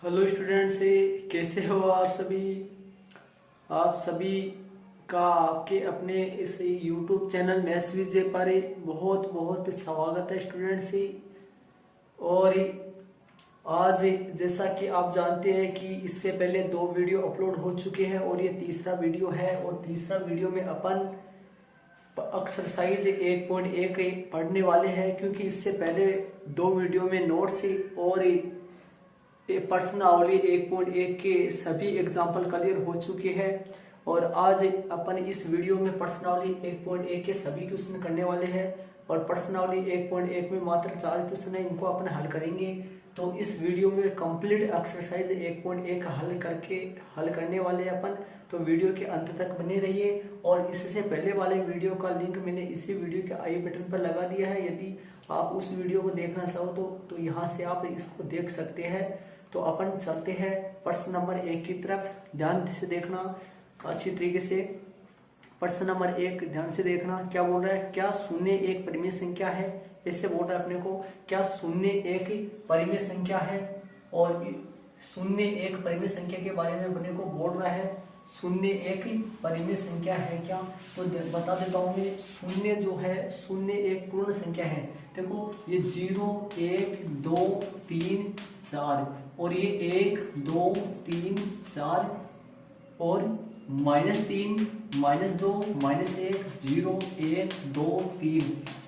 Hello students, कैसे हो आप सभी का आपके अपने इस यूट्यूब चैनल मैथ्स विजय पर बहुत बहुत स्वागत है स्टूडेंट्स। और आज जैसा कि आप जानते हैं कि इससे पहले 2 वीडियो अपलोड हो चुके हैं और ये तीसरा वीडियो है। और तीसरा वीडियो में अपन एक्सरसाइज 1.1 पढ़ने वाले हैं, क्योंकि इससे पहले 2 वीडियो में नोट्स और प्रश्नावली 1.1 के सभी एग्जाम्पल क्लियर हो चुके हैं। और आज अपन इस वीडियो में प्रश्नावली 1.1 के सभी क्वेश्चन करने वाले हैं। और प्रश्नावली 1.1 में मात्र 4 क्वेश्चन है, इनको अपन हल करेंगे। तो इस वीडियो में कंप्लीट एक्सरसाइज 1.1 हल करने वाले हैं अपन। तो वीडियो के अंत तक बने रहिए। और इससे पहले वाले वीडियो का लिंक मैंने इसी वीडियो के आई बटन पर लगा दिया है। यदि आप उस वीडियो को देखना चाहो तो यहाँ से आप इसको देख सकते हैं। तो अपन चलते हैं प्रश्न नंबर 1 की तरफ। ध्यान से देखना अच्छी तरीके से। प्रश्न नंबर 1 ध्यान से देखना, क्या बोल रहा है? क्या शून्य एक परिमेय संख्या है? इससे बोल रहा है अपने को, क्या शून्य एक परिमेय संख्या है? और शून्य एक परिमेय संख्या के बारे में अपने को बोल रहा है, शून्य एक परिमेय संख्या है क्या? तो बता देता हूँ मैं। शून्य जो है, शून्य एक पूर्ण संख्या है। देखो ये 0 1 2 3 4 और ये 1 2 3 4 और -3 -2 -1 0 1 2 3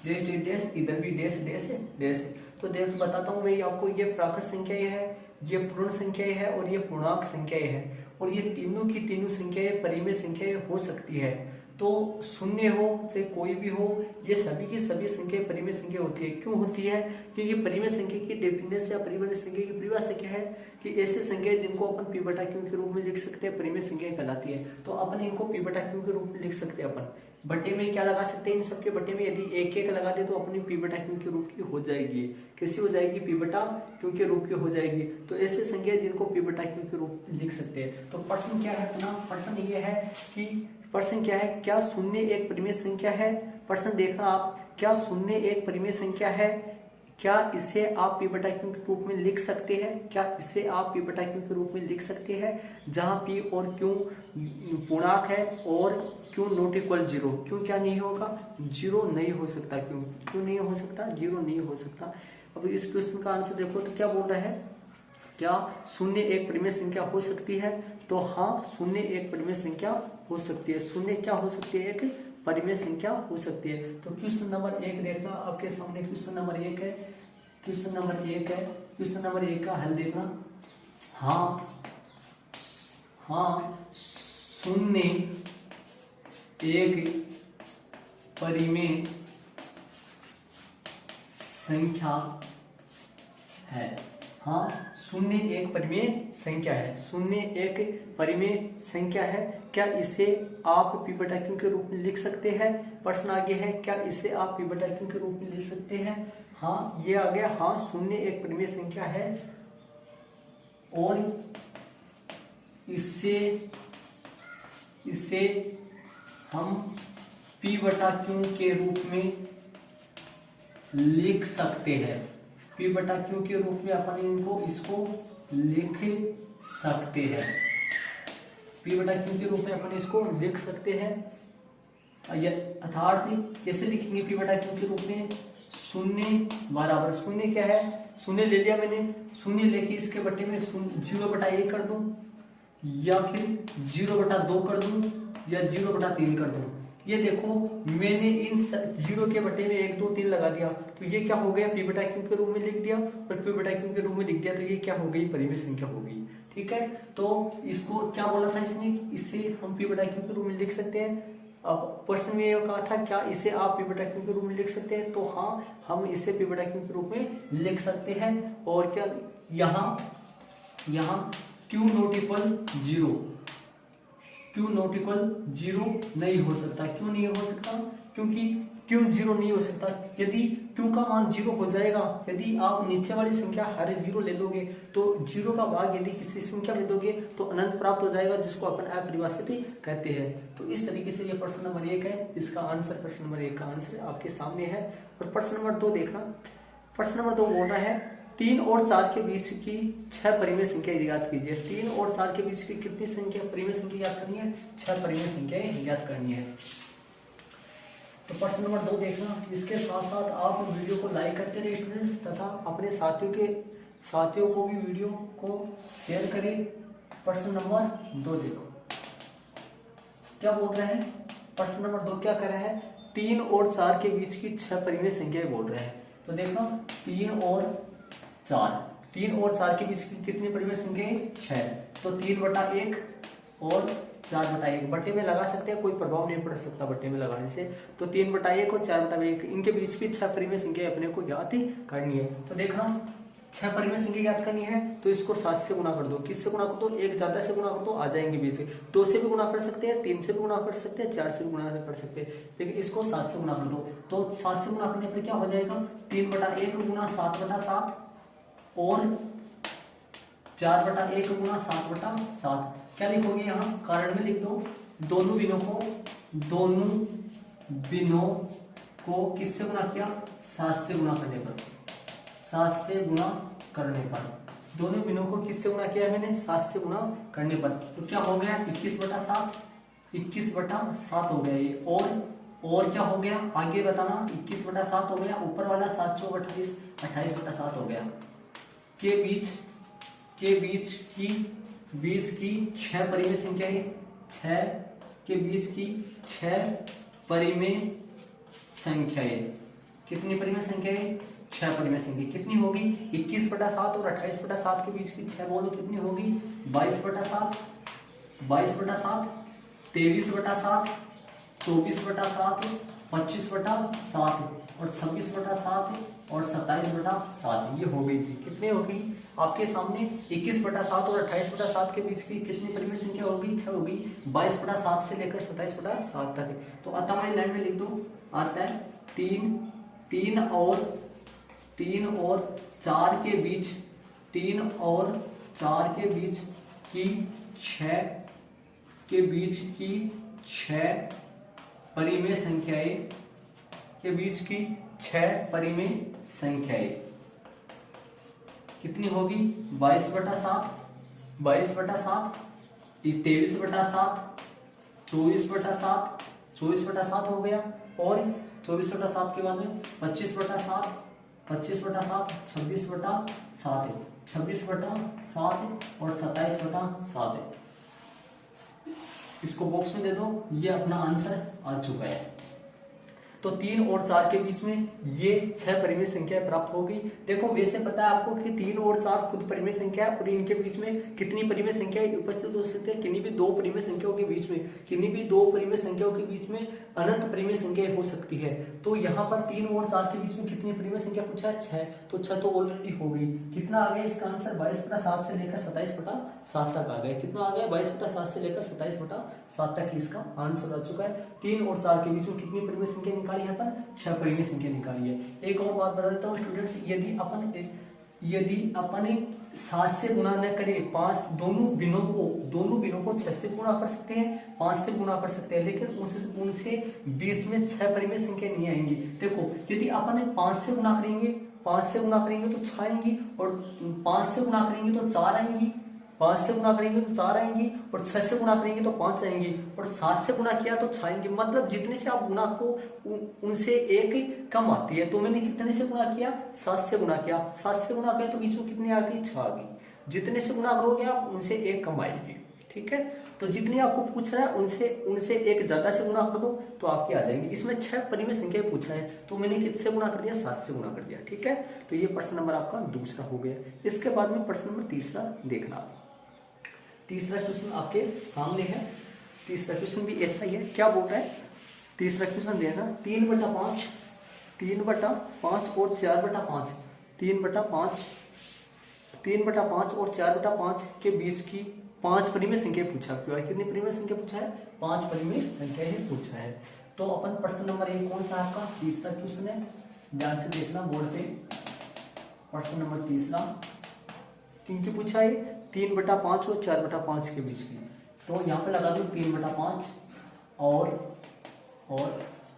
डैश डैश, इधर भी डैश डैश डैश। तो देख बताता हूँ मैं आपको, ये प्राकृत संख्या है, ये पूर्ण संख्या है और ये पूर्णांक संख्या है। और ये तीनों की तीनों संख्याएं परिमेय संख्याएं हो सकती है। तो शून्य हो चाहे कोई भी हो, ये सभी की सभी संख्याएं परिमेय संख्या होती है। क्यों होती है? क्योंकि परिमेय संख्या की डेफिनेशन या परिमेय संख्या की परिभाषा क्या है कि ऐसी संख्या जिनको अपन p बटा q के रूप में लिख सकते हैं परिमेय संख्या कहलाती है। तो अपन इनको p बटा q के रूप में लिख सकते हैं। अपन बटे में क्या लगा सकते हैं? इन सबके बटे में यदि एक एक लगा दे तो अपनी p बटा q के रूप की हो जाएगी। कैसी हो जाएगी? p बटा q के रूप की हो जाएगी। तो ऐसे संख्या जिनको p बटा q के रूप में लिख सकते हैं। तो प्रश्न क्या है अपना? प्रश्न ये है कि प्रश्न क्या है, क्या शून्य एक परिमेय संख्या है? प्रश्न देखना आप, क्या शून्य एक परिमेय संख्या है? क्या इसे आप p बटा q के रूप में लिख सकते हैं? क्या इसे आप p बटा q के रूप में लिख सकते हैं? जहां p और q पूर्णांक है और q नॉट इक्वल 0। क्यों क्या नहीं होगा? 0 नहीं हो सकता। क्यों नहीं हो सकता? 0 नहीं हो सकता। अब इस क्वेश्चन का आंसर देखो तो क्या बोल रहा है, क्या शून्य एक परिमेय संख्या हो सकती है? तो हाँ, शून्य एक परिमेय संख्या हो सकती है। शून्य क्या हो सकती है? एक परिमेय संख्या हो सकती है। तो क्वेश्चन नंबर 1 देखना आपके सामने। क्वेश्चन नंबर 1 है, क्वेश्चन नंबर 1 है। क्वेश्चन नंबर 1 का हल देखना। हाँ शून्य एक परिमेय संख्या है। हाँ, शून्य एक परिमेय संख्या है। शून्य एक परिमेय संख्या है। क्या इसे आप p बटा q के रूप में लिख सकते हैं? प्रश्न आगे है, क्या इसे आप p बटा q के रूप में लिख सकते हैं? हाँ, ये आ गया। हाँ, शून्य एक परिमेय संख्या है और इसे हम p बटा q के रूप में लिख सकते हैं। p बटा q के रूप में अपन इसको लिख सकते हैं। p बटा q के रूप में अपन इसको लिख सकते हैं। अर्थात कैसे लिखेंगे p बटा q के रूप में? शून्य बराबर, शून्य क्या है? शून्य ले लिया मैंने, शून्य लेके इसके बटे में 0 बटा 1 कर दूं, या फिर 0 बटा 2 कर दूं, या 0 बटा 3 कर दूं। ये देखो मैंने इन 0 के बटे में 1 2 3 लगा दिया, तो ये क्या हो गया? p बटा q के रूप में लिख दिया। और p बटा q के रूप में लिख दिया तो ये क्या हो गई? परिमेय संख्या हो गई। ठीक है, तो इसको क्या बोला था इसने? इसे हम p बटा q के रूप में लिख सकते हैं। अब प्रश्न में ये कहा था, क्या इसे आप p बटा q के रूप में लिख सकते हैं? तो हाँ, हम इसे p बटा q के रूप में लिख सकते हैं। और क्या यहाँ q नॉट इक्वल 0, क्यों नॉट इक्वल 0 नहीं हो सकता? क्यों नहीं हो सकता? क्योंकि क्यों 0 नहीं हो सकता? यदि q का मान 0 हो जाएगा, यदि आप नीचे वाली संख्या हर 0 ले लोगे तो 0 का भाग यदि किसी संख्या में दोगे तो अनंत प्राप्त हो जाएगा, जिसको अपन अपरिभाषित कहते हैं। तो इस तरीके से ये प्रश्न नंबर 1 है। इसका आंसर, प्रश्न नंबर 1 का आंसर आपके सामने है। और प्रश्न नंबर 2 देखना। प्रश्न नंबर 2 बोल रहा है, 3 और 4 के बीच की 6 परिमेय संख्या याद कीजिए। 3 और 4 के बीच की कितनी संख्या परिमेय संख्या याद करनी है? 6 परिमेय संख्याएं याद करनी है। तो प्रश्न नंबर 2 देखना। इसके साथ साथ आप वीडियो को लाइक करते रहे स्टूडेंट्स, तथा अपने साथियों को भी वीडियो को शेयर करें। प्रश्न नंबर 2 देखो क्या बोल रहे हैं। प्रश्न नंबर 2 क्या कर रहा है? 3 और 4 के बीच की 6 परिमेय संख्याएं बोल रहे हैं। तो देखो 3 और 4 के बीच की कितनी परिमेय संख्याएं? 6। तो 3/1 और 4/1 बट्टे में लगा सकते हैं, कोई प्रभाव नहीं पड़ सकता बट्टे में लगाने से। तो 3/1 और 4/1 इनके बीच की 6 परिमेय संख्या अपने को याद करनी है। तो देखना 6 परिमेय संख्या याद करनी है तो इसको 7 से गुणा कर दो। किससे गुणा कर दो? एक ज्यादा से गुणा कर दो, आ जाएंगे बीच से। 2 से भी गुणा कर सकते हैं, 3 से भी गुणा कर सकते हैं, 4 से भी गुणा कर सकते हैं, लेकिन इसको 7 से गुणा कर दो। तो 7 से गुणा करने पर क्या हो जाएगा? 3/1 गुणा 7/7 और 4/1 गुणा 7/7। क्या लिखोगे यहाँ? कारण में लिख दो। दोनों बिनों को किससे गुणा किया? 7 से गुणा करने पर। 7 से गुणा करने पर दोनों बिनों को किससे गुणा किया मैंने? 7 से गुणा करने पर। तो क्या हो गया? 21/7 21/7 हो गया ये। और क्या हो गया आगे बताना? 21/7 हो गया, ऊपर वाला 7 चौक 28 28/7 हो गया। के बीच की 6 परिमेय संख्या है। 6 के बीच की 6 परिमेय संख्याएं। कितनी परिमेय संख्या है? 6 परिमेय संख्या। कितनी होगी? 21/7 और 28/7 के बीच की 6 बोलो कितनी होगी? 22/7 22/7 23/7 24/7 25/7 और 26/7 और 27/7 ये हो गई जी। कितनी होगी आपके सामने? 21/7 और 28/7 के बीच की कितनी परिमेय संख्या होगी? 6 होगी। 22/7 से लेकर 27/7 तक। तो आता हमारी लाइन में लिख दो। आता है 3 और 4 के बीच 3 और 4 के बीच की 6 परिमेय संख्याएं के बीच की 6 परिमेय संख्याएं कितनी होगी? 22/7 23/7 24/7 24/7 हो गया। और 24/7 के बाद में 25/7 25/7 26/7 26/7 और 27/7 है। इसको बॉक्स में दे दो। ये अपना आंसर आ चुका है। तो 3 और 4 के बीच में ये 6 परिमेय संख्या प्राप्त होगी। देखो वैसे पता है आपको कि 3 और 4 खुद परिमेय संख्या है और इनके बीच में कितनी परिमेय संख्या उपस्थित हो सकते हैं? किन्हीं भी 2 परिमेय संख्याओं के बीच में, किन्हीं भी 2 परिमेय संख्याओं के बीच में अनंत परिमेय संख्या हो सकती है। तो यहाँ पर 3 और 4 के बीच में कितनी परिमेय संख्या पूछा है? 6। तो 6 तो ऑलरेडी हो गई। कितना आ गया इसका आंसर? 22/7 से लेकर 27/7 तक आ गया। कितना आ गया? 22/7 से लेकर 27/7 तक इसका आंसर आ चुका है। 3 और 4 के बीच में कितनी परिमेय संख्या निकाली? यहाँ पर 6 परिमेय संख्या निकाली है। एक और बात बता देता हूँ स्टूडेंट्स, यदि अपन 7 से गुणा न करें, दोनों बिनों को 6 से गुणा कर सकते हैं, 5 से गुणा कर सकते हैं, लेकिन उनसे बीच में 6 परिमेय संख्या नहीं आएंगी। देखो यदि अपन 5 से गुणा करेंगे तो 6 आएंगी, और 5 से गुणा करेंगे तो 4 आएंगी, 5 से गुणा करेंगे तो 4 आएंगी, और 6 से गुणा करेंगे तो 5 आएंगी, और 7 से गुणा किया तो 6 आएंगी। मतलब जितने से आप गुणा करो उनसे एक कम आती है। तो मैंने कितने से गुणा किया? 7 से गुणा किया। 7 से गुणा किया तो बीच में कितनी आ गई? 6 आ गई। जितने से गुणा करोगे आप उनसे एक कम आएगी। ठीक है, तो जितनी आपको पूछ रहा है उनसे एक ज्यादा से गुणा कर दो तो आपकी आ जाएंगी। इसमें 6 परिमेय संख्या पूछा है तो मैंने किससे गुणा कर दिया? 7 से गुणा कर दिया। ठीक है, तो ये प्रश्न नंबर आपका दूसरा हो गया। इसके बाद में प्रश्न नंबर तीसरा देखना। तीसरा क्वेश्चन आपके सामने है। तीसरा क्वेश्चन भी ऐसा ही है। क्या बोल रहा है? तीसरा क्वेश्चन देखना। 3/5 और 4/5 3/5 और 4/5 के बीच की 5 परिमेय संख्या पूछा। क्यों है? कितनी परिमेय संख्या पूछा है? 5 परिमेय संख्या ही पूछा है। तो अपन प्रश्न नंबर 1 कौन सा आपका तीसरा क्वेश्चन है, ध्यान से देखना बोर्ड पे। प्रश्न नंबर तीसरा किनकी पूछा है? 3/5 और 4/5 के बीच की। तो यहाँ पे लगा दो 3/5 और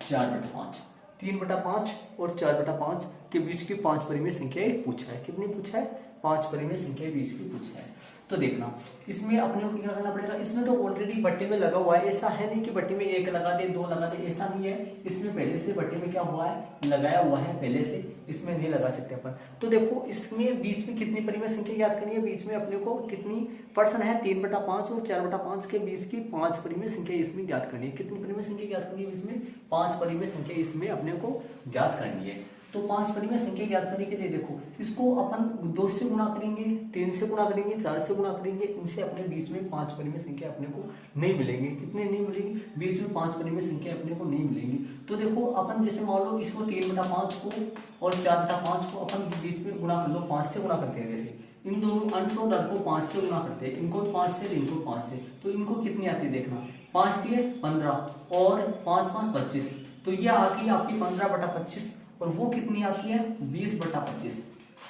4/5। 3/5 और 4/5 के बीच की 5 परिमेय संख्या पूछा है। कितनी पूछा है? 5 परिमेय संख्या बीच की पूछा है। तो देखना इसमें अपने को क्या करना पड़ेगा, इसमें तो ऑलरेडी बट्टे में लगा हुआ है, ऐसा है नहीं कि बट्टे में 1 लगा दे 2 लगा दे, ऐसा नहीं है। इसमें पहले से बट्टे में क्या हुआ है, लगाया हुआ है पहले से, इसमें नहीं लगा सकते अपन। तो देखो इसमें बीच में कितनी परिमेय संख्या याद करनी है, बीच में अपने को कितनी प्रश्न है 3/5 और 4/5 के बीच की 5 परिमेय संख्या इसमें ज्ञात करनी है। कितनी परिमेय संख्या ज्ञात करनी है, इसमें 5 परिमेय संख्या इसमें अपने को ज्ञात करनी है। तो 5 परिमेय संख्या ज्ञात करने के लिए देखो इसको अपन 2 से गुणा करेंगे, 3 से गुणा करेंगे, 4 से गुणा करेंगे, इनसे अपने बीच में 5 परिमेय संख्या अपने को नहीं मिलेंगे। कितने नहीं मिलेंगी, बीच में 5 परिमेय संख्या अपने को नहीं मिलेंगी। तो देखो अपन जैसे मान लो इसको 3/5 को और 4/5 को अपन बीच में गुणा कर लो, 5 से गुणा करते हैं। जैसे इन दोनों अंश और हर को 5 से गुणा करते हैं, इनको 5 से इनको 5 से, तो इनको कितनी आती है देखना, 5 दिए 15 और 5 5 25, तो यह आ गई आपकी 15/25 और वो कितनी आती है 20/25।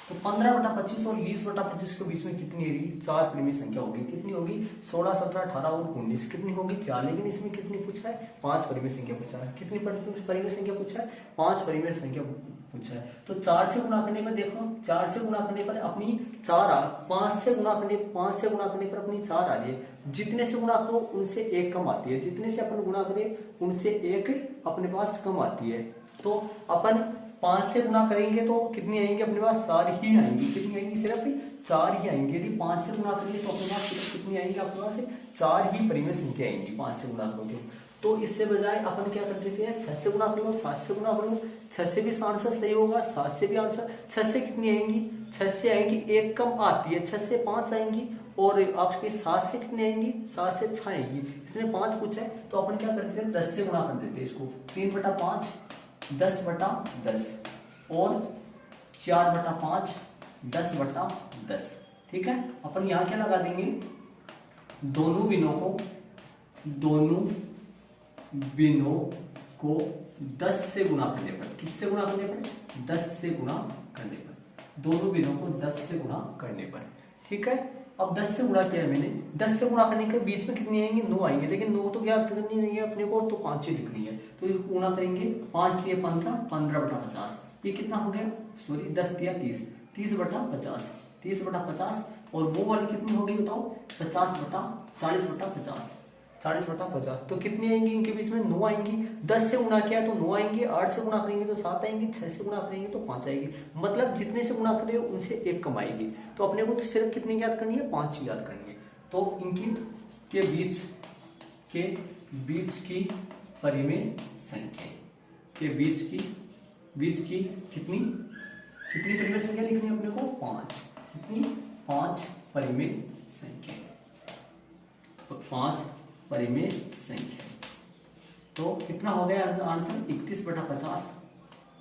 तो 15/25 और 20/25 के बीच में कितनी होगी, 4 परिमेय संख्या होगी। कितनी होगी, 16 17 18 और 19, कितनी होगी 4। लेकिन इसमें कितनी पूछा है, 5 परिमेय संख्या पूछा है। कितनी परिमेय संख्या पूछा है, 5 परिमेय संख्या पूछा है। तो 4 से गुणा करने पर देखो, 4 से गुणा करने पर अपनी 4 5 से गुणा करने पर अपनी 4 आ रही है। जितने से गुणा करो उनसे 1 कम आती है, जितने से अपन गुणा करें उनसे 1 अपने पास कम आती है। तो अपन 5 से गुणा करेंगे तो कितनी आएंगी अपने पास, 4 ही आएंगी। कितनी आएंगी, सिर्फ 4 ही आएंगी। यदि 5 से गुणा करेंगे तो अपने पास सिर्फ कितनी आएंगी, अपने पास 4 ही परिमेय संख्या आएंगी 5 से गुणा करोगे। तो इससे बजाय अपन क्या कर देते हैं, 6 से गुणा कर लो, 7 से गुणा कर लो। 6 से भी आंसर सही होगा, 7 से भी आंसर। 6 से कितनी आएंगी, 6 से आएंगी 1 कम आती है, 6 से 5 आएंगी। और आपकी 7 से कितनी आएंगी, 7 से 6 आएंगी। इसने 5 पूछा है तो अपन क्या करते हैं, 10 से गुणा कर देते हैं इसको। 3/5 10/10 और 4/5 10/10। ठीक है, अपन यहां क्या लगा देंगे, दोनों बिनों को 10 से गुणा करने पर, किससे गुणा करने पर, 10 से गुणा करने पर, दोनों बिनों को 10 से गुणा करने पर। ठीक है, अब 10 से गुणा किया है मैंने, 10 से गुणा करने के बीच में कितनी आएंगी, 9 आएंगे। लेकिन 9 तो क्या करनी नहीं है अपने को, तो 5 ही लिखनी है। तो गुणा करेंगे, 5 दिए 15, 15/50, ये कितना हो गया, सॉरी 10 दिया 30, 30/50, 30/50। और वो वाली कितनी होगी बताओ, 40/50, 40/50। तो कितनी आएंगी इनके बीच में, 9 आएंगी। 10 से गुणा किया तो 9 आएंगी, 8 से गुणा करेंगे तो 7 आएंगी, 6 से गुणा करेंगे तो 5 आएंगी। मतलब जितने से गुणा करें उनसे 1 कम आएगी। तो अपने को तो सिर्फ कितनी याद करनी है, 5 याद करनी है। तो इनकी के बीच की परिमेय संख्या के बीच की कितनी परिमेय संख्या लिखनी है अपने को, 5। कितनी, 5 परिमेय संख्या, तो 5 परिमेय संख्या। तो कितना हो गया आंसर, 31/50,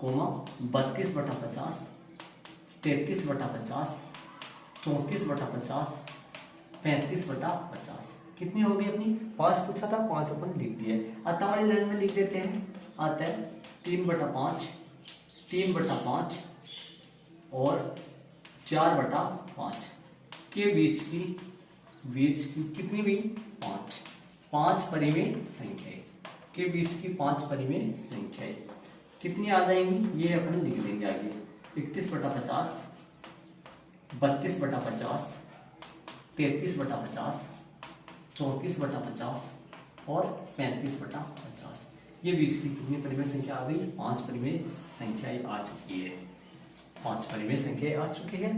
32/50, 33/50, 34/50, 35/50। कितनी हो गई अपनी, 5 पूछा था, 5 अपन लिख दिए। आता वाली लाइन में लिख देते हैं, आता है 3/5 और 4/5 के बीच की कितनी हुई, 5 परिमेय संख्या के बीच की 5 परिमेय संख्या कितनी आ जाएंगी, ये अपन लिख देंगे आगे। 31/50, 32/50, 33/50, 34/50 और 35/50। ये बीच की कितनी परिमेय संख्या आ गई, 5 परिमेय संख्या आ चुकी है, 5 परिमेय संख्या आ चुकी है।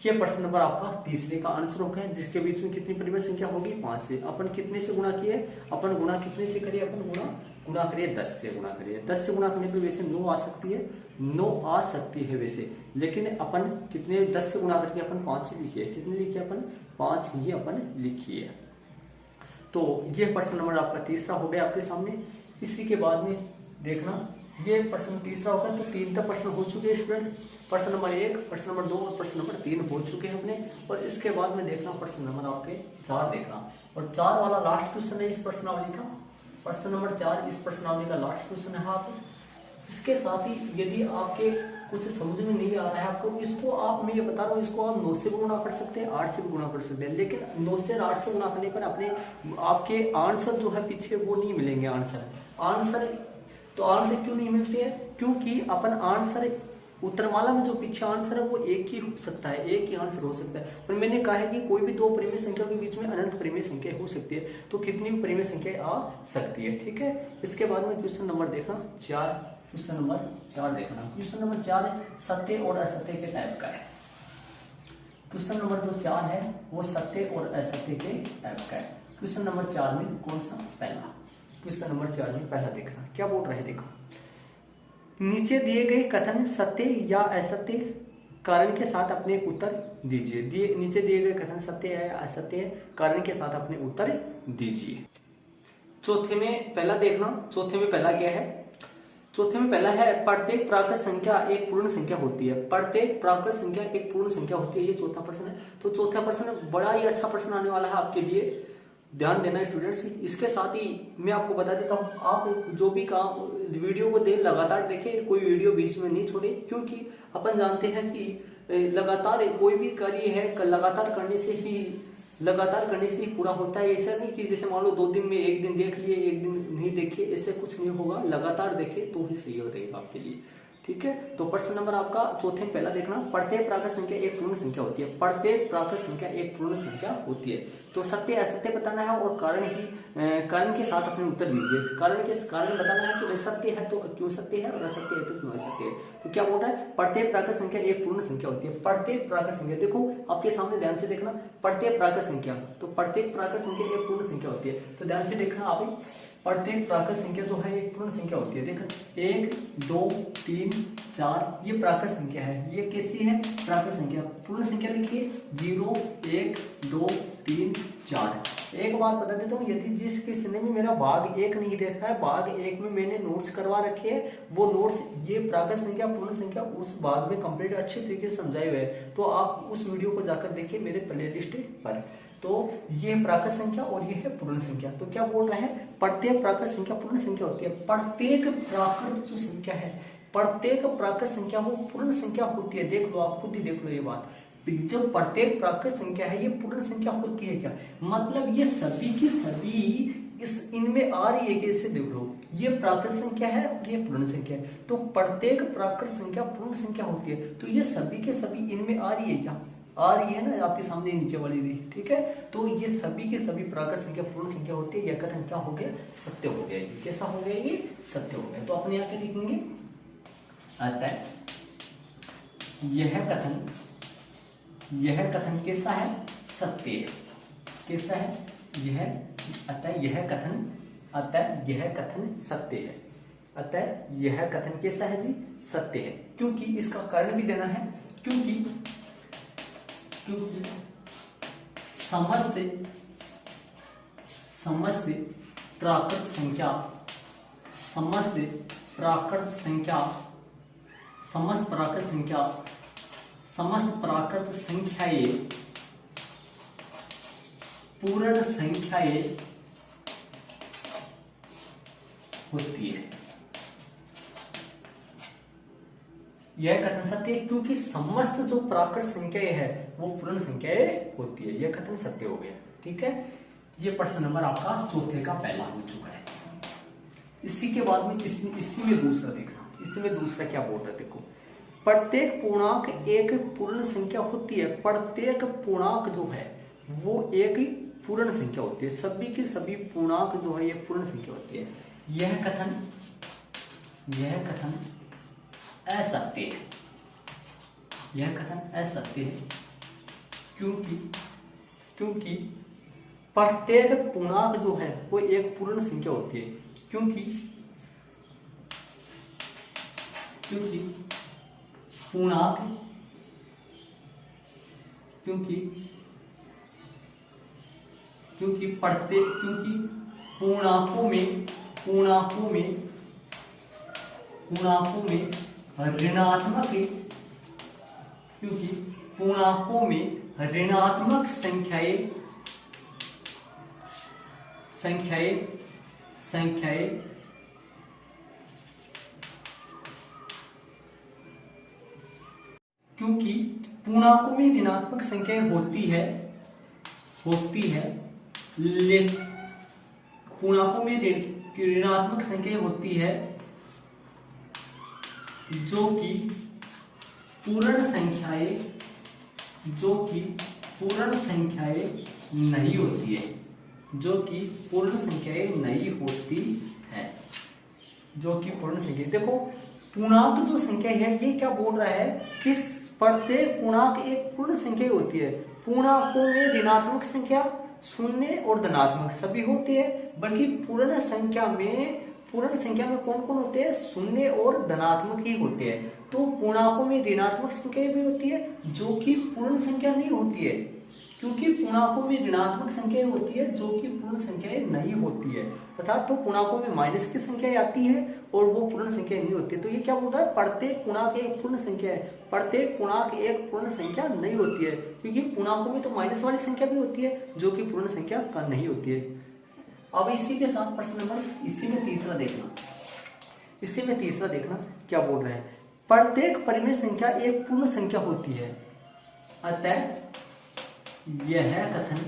ये प्रश्न नंबर आपका तीसरे का आंसर होगा, जिसके बीच में कितनी परिमेय संख्या होगी, 5 से। अपन कितने से गुणा किए, अपन गुणा कितने से करिए, अपन गुणा करिए 10 से गुणा करिए। 10 से गुणा करने पे वैसे 9 आ सकती है वैसे, लेकिन अपन कितने 10 से गुणा करके अपन 5 ही लिखिए। कितने लिखिए अपन, 5 ही अपन लिखिए। तो ये प्रश्न नंबर आपका तीसरा हो गया आपके सामने। इसी के बाद में देखना, ये प्रश्न तीसरा होगा। तो 3 तक प्रश्न हो चुके हैं स्टूडेंट्स। प्रश्न नंबर 1, प्रश्न नंबर 2 और प्रश्न नंबर 3 हो चुके हैं अपने। और इसके बाद में देखना प्रश्न नंबर आपके 4 देखना, और 4 वाला लास्ट क्वेश्चन है इस प्रश्नावली का। प्रश्न नंबर 4 इस प्रश्नावली का लास्ट क्वेश्चन है। आप इसके साथ ही यदि आपके कुछ समझ में नहीं आ रहा है आपको, इसको आप, मैं ये बता रहा हूँ, इसको आप 9 से भी गुणा कर सकते हैं, 8 से भी गुणा कर सकते हैं। लेकिन 9 से 8 से गुणा करने पर आपके आंसर जो है पीछे वो नहीं मिलेंगे आंसर। तो तो आंसर क्यों नहीं मिलते हैं? क्योंकि अपन आंसर उत्तरमाला में जो पीछे आंसर है वो एक ही हो सकता है, एक ही आंसर हो सकता है। और मैंने कहा है कि कोई भी दो परिमेय संख्या के बीच में अनंत परिमेय संख्या हो सकती है, तो कितनी भी परिमेय संख्या आ सकती है। ठीक है, इसके बाद में क्वेश्चन नंबर देखना 4, क्वेश्चन नंबर 4 देखना। क्वेश्चन नंबर 4 सत्य और असत्य के टाइप का है। क्वेश्चन नंबर जो 4 है वो सत्य और असत्य के टाइप का है। क्वेश्चन नंबर 4 में कौन सा? पहला। क्वेश्चन नंबर 4 में पहला देखना क्या बोल रहे हैं, देखो। नीचे दिए गए कथन सत्य या असत्य कारण के साथ अपने उत्तर दीजिए। नीचे दिए गए कथन सत्य या असत्य कारण के साथ अपने उत्तर दीजिए। चौथे में पहला देखना, चौथे में पहला क्या है? चौथे में पहला है प्रत्येक प्राकृत संख्या एक पूर्ण संख्या होती है। प्रत्येक प्राकृत संख्या एक पूर्ण संख्या होती है, ये चौथा प्रश्न है। तो चौथा प्रश्न बड़ा ही अच्छा प्रश्न आने वाला है आपके लिए, ध्यान देना स्टूडेंट्स। इसके साथ ही मैं आपको बता देता हूँ, आप जो भी काम वीडियो को लगातार देखें, कोई वीडियो बीच में नहीं छोड़े, क्योंकि अपन जानते हैं कि लगातार कोई भी कार्य है लगातार करने से ही पूरा होता है। ऐसा नहीं कि जैसे मान लो 2 दिन में एक दिन देख लिए, एक दिन नहीं देखे, इससे कुछ नहीं होगा। लगातार देखे तो ही सही हो रहेगा आपके लिए। ठीक है, तो प्रश्न नंबर आपका चौथे में पहला देखना, प्रत्येक प्राकृत संख्या एक पूर्ण संख्या होती है। प्रत्येक प्राकृत संख्या एक पूर्ण संख्या होती है। तो सत्य असत्य बताना है और कारण के साथ अपने उत्तर दीजिए। कारण बताना है कि भाई सत्य है तो क्यों सत्य है और असत्य है तो क्यों असत्य है। तो क्या बोल रहा है? प्रत्येक प्राकृत संख्या एक पूर्ण संख्या होती है। प्रत्येक प्राकृत संख्या, देखो आपके सामने ध्यान से देखना, प्रत्येक प्राकृत संख्या, तो प्रत्येक प्राकृत संख्या एक पूर्ण संख्या होती है। तो ध्यान से देखना आप, प्रत्येक प्राकृत संख्या जो है एक पूर्ण संख्या होती है। देखो 1 2 3 4 ये प्राकृत संख्या है। ये कैसी है? प्राकृत संख्या। पूर्ण संख्या लिखिए 0 1 2 3 4। एक बात बता देता हूँ, यदि जिस किसने भी मेरा भाग 1 नहीं देखा है, भाग 1 में मैंने नोट्स करवा रखे हैं, वो नोट्स ये प्राकृत संख्या पूर्ण संख्या उस भाग में कंप्लीट अच्छे तरीके से समझाए हुए हैं। तो आप उस वीडियो को जाकर देखिए मेरे प्लेलिस्ट पर। तो ये प्राकृत संख्या और ये है पूर्ण संख्या। तो क्या बोल रहे हैं? प्रत्येक प्राकृत संख्या पूर्ण संख्या होती है। प्रत्येक प्राकृत जो संख्या है, प्रत्येक प्राकृत संख्या वो पूर्ण संख्या होती है। देख लो, आप खुद ही देख लो ये बात। जो प्रत्येक प्राकृत संख्या है ये पूर्ण संख्या होती है। क्या मतलब? ये सभी की सभी इनमें आ रही है। कैसे? देख लो, ये प्राकृत संख्या है और ये पूर्ण संख्या है। तो प्रत्येक प्राकृत संख्या पूर्ण संख्या होती है। तो ये सभी के सभी इनमें आ रही है। क्या आ रही है ना? आपके सामने नीचे वाली भी। ठीक है, तो ये सभी के सभी प्राकृत संख्या पूर्ण संख्या होती है। यह कथन क्या हो गया? सत्य हो गया। कैसा हो गया? ये सत्य हो गया। तो अपने यहाँ के लिखेंगे अतः यह कथन कैसा है? सत्य है। कैसा है? अतः यह कथन सत्य है। अतः यह कथन कैसा है जी? सत्य है। क्योंकि इसका कारण भी देना है, क्योंकि समस्त प्राकृत संख्याएं पूर्ण संख्याएं होती है। यह कथन सत्य है क्योंकि समस्त जो प्राकृत संख्याएं है वो पूर्ण संख्याएं होती है। यह कथन सत्य हो गया। ठीक है, ये प्रश्न नंबर आपका चौथे का पहला हो चुका है। इसी के बाद में इसी में दूसरा देखना। इसमें दूसरा क्या बोल रहे? देखो, प्रत्येक पूर्णांक एक पूर्ण संख्या होती है। प्रत्येक पूर्णांक जो है वो एक पूर्ण संख्या होती है। सभी की सभी पूर्णांक जो है ये पूर्ण संख्या होती है। यह कथन असत्य है। यह कथन असत्य है क्योंकि प्रत्येक पूर्णांक जो है वो एक पूर्ण संख्या होती है। क्योंकि पूर्णांकों में ऋणात्मक संख्याएं क्योंकि पूर्णांकों में ऋणात्मक संख्याएं होती है पूर्णांकों में ऋणात्मक संख्याएं होती है, जो कि पूर्ण संख्याएं नहीं होती है, जो कि पूर्ण संख्याएं नहीं होती है, जो कि पूर्ण संख्या। देखो पूर्णांक जो संख्या है ये क्या बोल रहा है कि प्रत्येक पूर्णांक एक पूर्ण संख्या होती है। पूर्णांकों में ऋणात्मक संख्या, शून्य और धनात्मक सभी होते हैं, बल्कि पूर्ण संख्या में कौन कौन होते हैं, शून्य और धनात्मक ही होते हैं। तो पूर्णांकों में ऋणात्मक संख्या भी होती है जो कि पूर्ण संख्या नहीं होती है, क्योंकि पूर्णांकों में ऋणात्मक संख्या होती है जो कि पूर्ण संख्याएं नहीं होती है। अर्थात तो पूर्णांकों में माइनस की संख्या आती है और वो पूर्ण संख्या नहीं होती है। तो ये क्या बोल रहा है, प्रत्येक पूर्णांक एक पूर्ण संख्या है, प्रत्येक पूर्णांक एक पूर्ण संख्या नहीं होती है, क्योंकि पूर्णांकों में तो माइनस वाली संख्या भी होती है जो कि पूर्ण संख्या का नहीं होती है। अब इसी के साथ प्रश्न नंबर इसी में तीसरा देखना क्या बोल रहे हैं, प्रत्येक परिमेय संख्या एक पूर्ण संख्या होती है, अतः यह कथन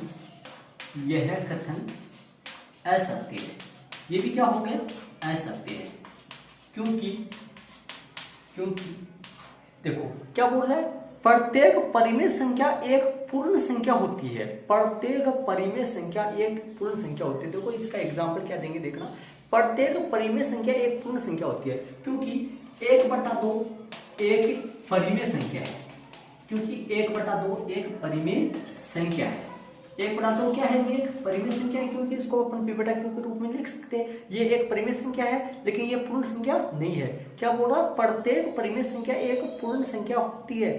असत्य है। ये भी क्या हो गया, असत्य है, क्योंकि देखो क्या बोल रहा है, प्रत्येक परिमेय संख्या एक पूर्ण संख्या होती है, प्रत्येक परिमेय संख्या एक पूर्ण संख्या होती है। देखो इसका एग्जांपल क्या देंगे देखना, प्रत्येक परिमेय संख्या एक पूर्ण संख्या होती है, क्योंकि 1/2 एक परिमेय संख्या है, क्योंकि 1/2 एक परिमेय संख्या है। 1/2 क्या है, ये एक परिमेय संख्या है, क्योंकि इसको अपन p/q के रूप में लिख सकते हैं। ये एक परिमेय संख्या है, लेकिन ये पूर्ण संख्या नहीं है। क्या बोल रहा, प्रत्येक परिमेय संख्या एक पूर्ण संख्या होती है।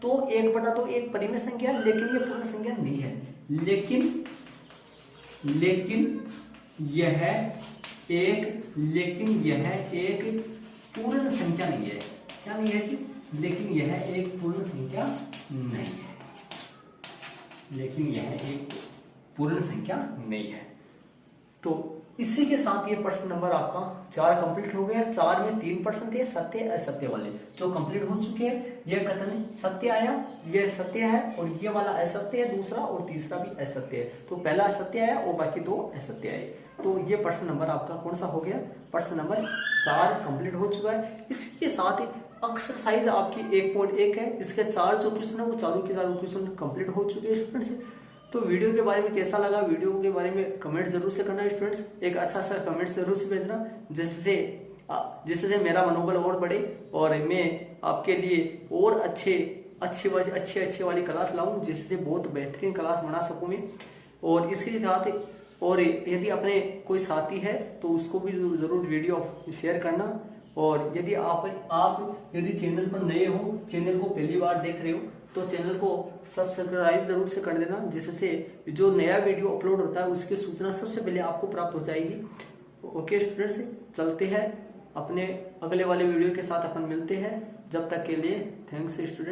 तो 1/2 एक परिमेय संख्या है, लेकिन ये पूर्ण संख्या नहीं है। लेकिन यह एक पूर्ण संख्या नहीं है। क्या नहीं है जी, लेकिन यह एक पूर्ण संख्या नहीं है, लेकिन यह एक पूर्ण संख्या नहीं है। तो इसी के साथ ये प्रश्न नंबर आपका 4 कंप्लीट हो गया। 4 में 3 प्रश्न थे सत्य असत्य वाले जो कंप्लीट हो चुके हैं। यह कथन सत्य आया, यह सत्य है, और ये वाला असत्य है दूसरा, और तीसरा भी असत्य है। तो पहला असत्य आया और बाकी 2 असत्य आए। तो ये प्रश्न नंबर आपका कौन सा हो गया, प्रश्न नंबर 4 कंप्लीट हो चुका है। इसके साथ एक्सरसाइज आपकी 1.1 है, इसके 4 जो क्वेश्चन है वो चारों के चारों क्वेश्चन कंप्लीट हो चुके हैं स्टूडेंट्स। तो वीडियो के बारे में कैसा लगा, वीडियो के बारे में कमेंट जरूर से करना स्टूडेंट्स, एक अच्छा सा कमेंट जरूर से भेजना, जिससे मेरा मनोबल और बढ़े और मैं आपके लिए और अच्छे वाली क्लास लाऊं, जिससे बहुत बेहतरीन क्लास बना सकूं मैं। और इसके साथ और यदि अपने कोई साथी है तो उसको भी जरूर वीडियो शेयर करना। और यदि आप यदि चैनल पर नए हो, चैनल को पहली बार देख रहे हो, तो चैनल को सब्सक्राइब जरूर से कर देना, जिससे जो नया वीडियो अपलोड होता है उसकी सूचना सबसे पहले आपको प्राप्त हो जाएगी। ओके स्टूडेंट्स, चलते हैं अपने अगले वाले वीडियो के साथ, अपन मिलते हैं। जब तक के लिए थैंक्स स्टूडेंट।